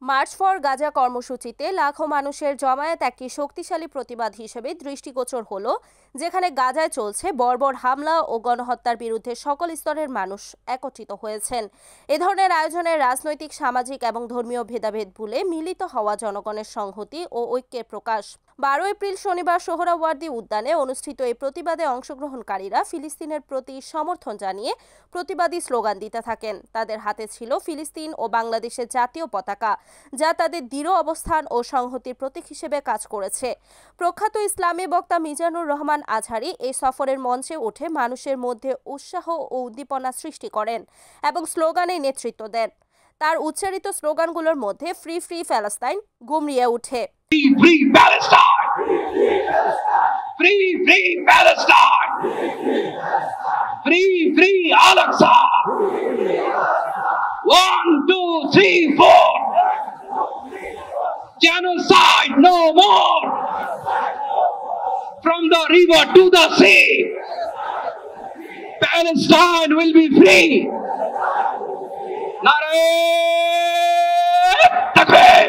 March for Gaza কর্মসূচিতে লাখো মানুষের জমায়েত একটি শক্তিশালী প্রতিবাদ হিসেবে দৃষ্টিগোচর হলো, যেখানে গাজায় চলছে বর্বর হামলা ও গণহত্যার বিরুদ্ধে সকল স্তরের মানুষ একত্রিত হয়েছেন। এ ধরনের আয়োজনে রাজনৈতিক, সামাজিক এবং ধর্মীয় ভেদাভেদ ভুলে মিলিত হওয়া জনগণের সংহতি ও ঐক্যের প্রকাশ। 12 এপ্রিল শনিবার সোহরাওয়ার্দী উদ্যানে অনুষ্ঠিত এই প্রতিবাদে অংশগ্রহণকারীরা ফিলিস্তিনের প্রতি সমর্থন জানিয়ে প্রতিবাদী স্লোগান দিতে থাকেন। তাদের হাতে ছিল ফিলিস্তিন ও বাংলাদেশের জাতীয় পতাকা, যা তাদের দৃঢ় অবস্থান ও সংহতির প্রতীক হিসেবে কাজ করেছে। প্রখ্যাত ইসলামী বক্তা মিজানুর রহমান আজহারি এই সফরের মঞ্চে উঠে মানুষের মধ্যে উৎসাহ ও উদ্দীপনা সৃষ্টি করেন এবং স্লোগানে নেতৃত্ব দেন। তার উচ্চারিত স্লোগানগুলোর মধ্যে ফ্রি ফ্রি প্যালেস্টাইন গুমরিয়ে ওঠে। Free Palestine! Free Palestine! Free Al-Aqsa! 1, 2, 3, 4! Genocide no more! From the river to the sea, Palestine will be free! Nare Takbir!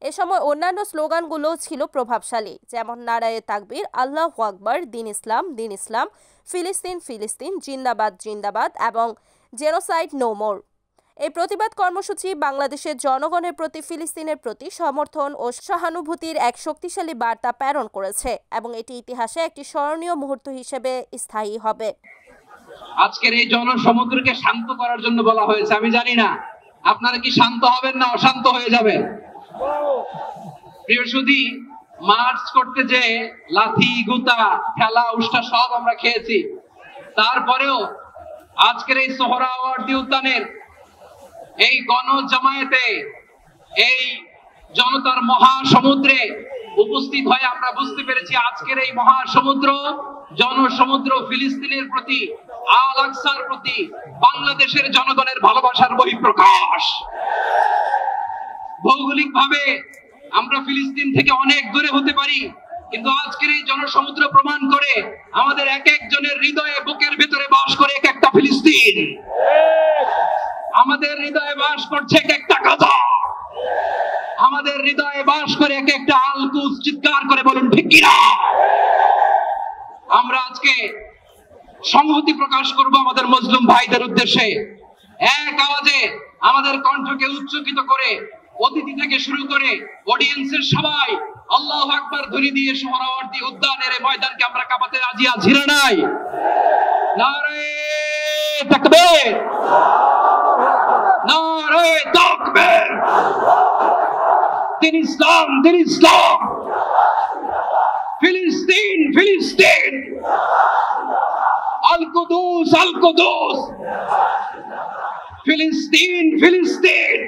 এ সময় অন্যান্য স্লোগানগুলো ছিল প্রভাবশালী, যেমন নারায়ে তাকবীর, আল্লাহু আকবার, দিন ইসলাম, ফিলিস্তিন ফিলিস্তিন, জিন্দাবাদ জিন্দাবাদ এবং জেনোসাইড নো মোর। এই প্রতিবাদ কর্মসূচি বাংলাদেশের জনগণের প্রতি ফিলিস্তিনের প্রতি সমর্থন ও সহানুভূতির এক শক্তিশালী বার্তা প্রেরণ করেছে এবং এটি ইতিহাসে একটি স্মরণীয় মুহূর্ত হিসেবে স্থায়ী হবে। আজকের এই জনসমুদ্রকে শান্ত করার জন্য বলা হয়েছে। আমি জানি না আপনারা কি শান্ত হবেন না অশান্ত হয়ে যাবেন। প্রিয় সুধী, মার্চ করতে যে লাথি, গুতা, ঠেলা, উষ্টা সব আমরা খেয়েছি, তারপরেও আজকের এই সোহরাওয়ার্দী উদ্যানের এই গণজামায়াতে, এই জনতার মহাসমুদ্রে উপস্থিত হয়ে আমরা বুঝতে পেরেছি আজকের এই মহাসমুদ্র, জনসমুদ্র ফিলিস্তিনের প্রতি, আল আকসার প্রতি বাংলাদেশের জনগণের ভালোবাসার বহিঃপ্রকাশ। ভৌগোলিকভাবে আমরা ফিলিস্তিন থেকে অনেক দূরে হতে পারি, কিন্তু আজকের এই জনসমুদ্র প্রমাণ করে আমাদের এক একজনের হৃদয়ে, বুকের ভেতরে বাস করে এক একটা ফিলিস্তিন। আমাদের হৃদয়ে বাস করছে এক একটা গাজা, আমাদের হৃদয়ে বাস করে এক একটা আল কুদস। চিৎকার করে বলুন ঠিক কিনা। আমরা আজকে সংহতি প্রকাশ করব আমাদের মুসলিম ভাইদের উদ্দেশ্যে। এক আওয়াজে আমাদের কণ্ঠকে উচ্চকিত করে অতিথি থেকে শুরু করে অডিয়েন্সের সবাই আল্লাহু আকবার ধ্বনি দিয়ে সোহরাওয়ার্দী উদ্যানের এই ময়দানকে আমরা কাঁপাতে রাজি আছি না নাই? নারে তাকবীর! নারে তাকবীর! দিন ইসলাম, দিন ইসলাম! ফিলিস্তিন, ফিলিস্তিন! আল কুদুস, আল কুদুস! ফিলিস্তিন, ফিলিস্তিন!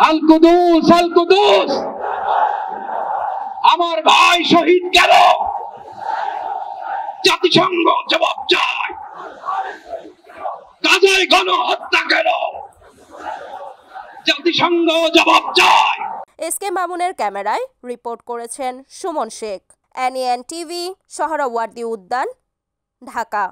আল কুদুস, আল কুদুস! আমার ভাই শহীদ কেন? জাতিসংঘ জবাব চায়। গাজায় গণহত্যা কেন? জাতিসংঘ জবাব চায়। এসকে মামুনের ক্যামেরায় রিপোর্ট করেছেন সুমন শেখ, NEN টিভি, সোহরাওয়ার্দী উদ্যান, ঢাকা।